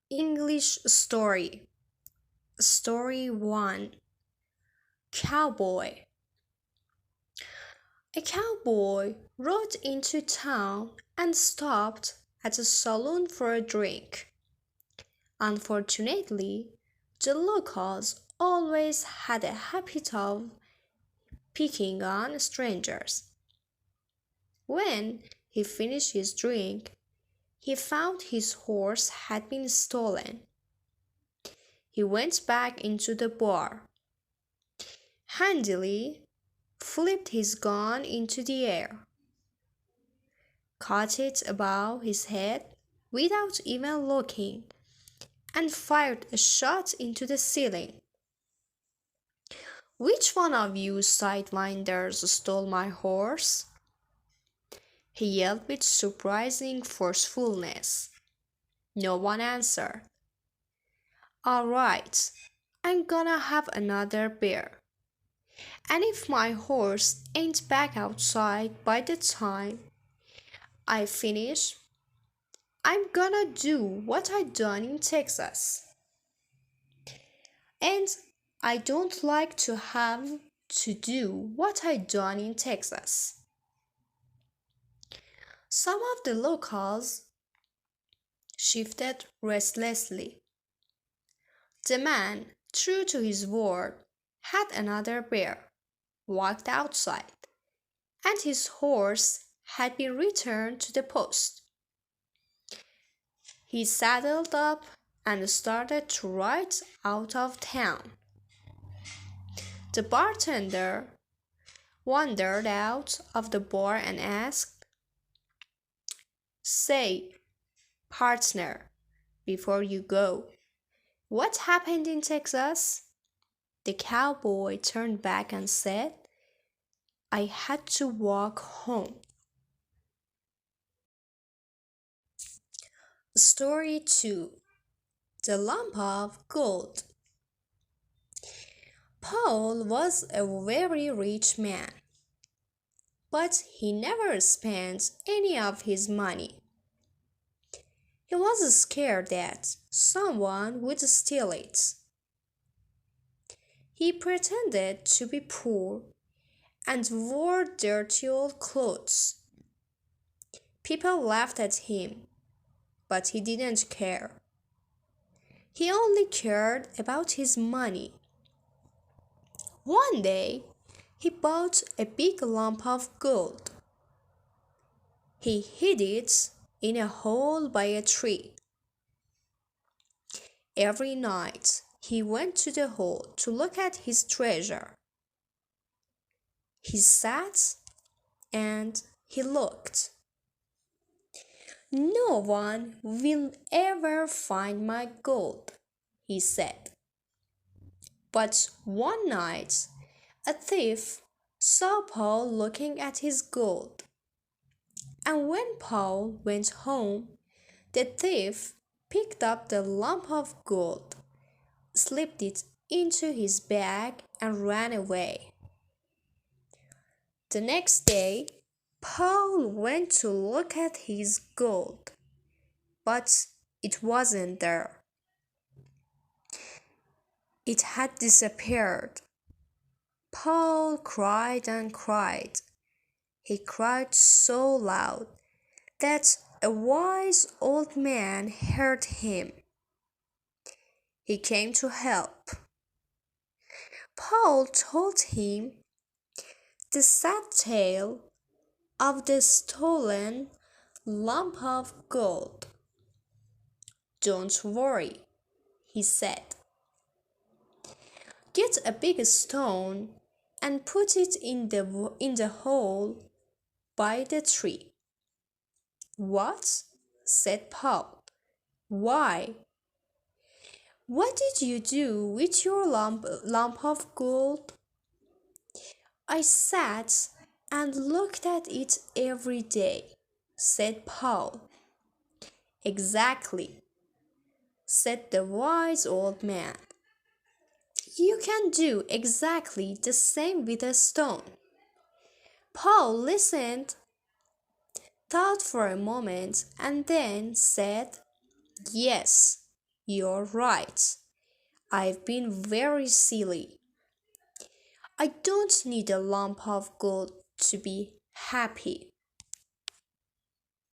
English story. Story 1. Cowboy. A cowboy rode into town and stopped at a saloon for a drink. Unfortunately, the locals always had a habit of picking on strangers. When he finished his drink, he found his horse had been stolen. He went back into the bar, handily flipped his gun into the air, caught it above his head without even looking, and fired a shot into the ceiling. "Which one of you sidewinders stole my horse?" he yelled with surprising forcefulness. No one answered. "All right, I'm gonna have another beer. And if my horse ain't back outside by the time I finish, I'm gonna do what I done in Texas. And I don't like to have to do what I done in Texas." Some of the locals shifted restlessly. The man, true to his word, had another beer, walked outside, and his horse had been returned to the post. He saddled up and started to ride out of town. The bartender wandered out of the bar and asked, "Say, partner, before you go, what happened in Texas?" The cowboy turned back and said, "I had to walk home." Story 2. The Lump of Gold. Paul was a very rich man, but he never spent any of his money. He was scared that someone would steal it. He pretended to be poor and wore dirty old clothes. People laughed at him, but he didn't care. He only cared about his money. One day, he bought a big lump of gold. He hid it in a hole by a tree. Every night, he went to the hole to look at his treasure. He sat and he looked. "No one will ever find my gold," he said. But one night, a thief saw Paul looking at his gold. And when Paul went home, the thief picked up the lump of gold, slipped it into his bag, and ran away. The next day, Paul went to look at his gold, but it wasn't there. It had disappeared. Paul cried and cried. He cried so loud that a wise old man heard him. He came to help. Paul told him the sad tale of the stolen lump of gold. "Don't worry," he said. "Get a big stone and put it in the hole by the tree." "What?" said Paul. "Why? What did you do with your lump of gold?" "I sat and looked at it every day," said Paul. "Exactly," said the wise old man. "You can do exactly the same with a stone." Paul listened, thought for a moment, and then said, "Yes, You're right. I've been very silly. I don't need a lump of gold to be happy.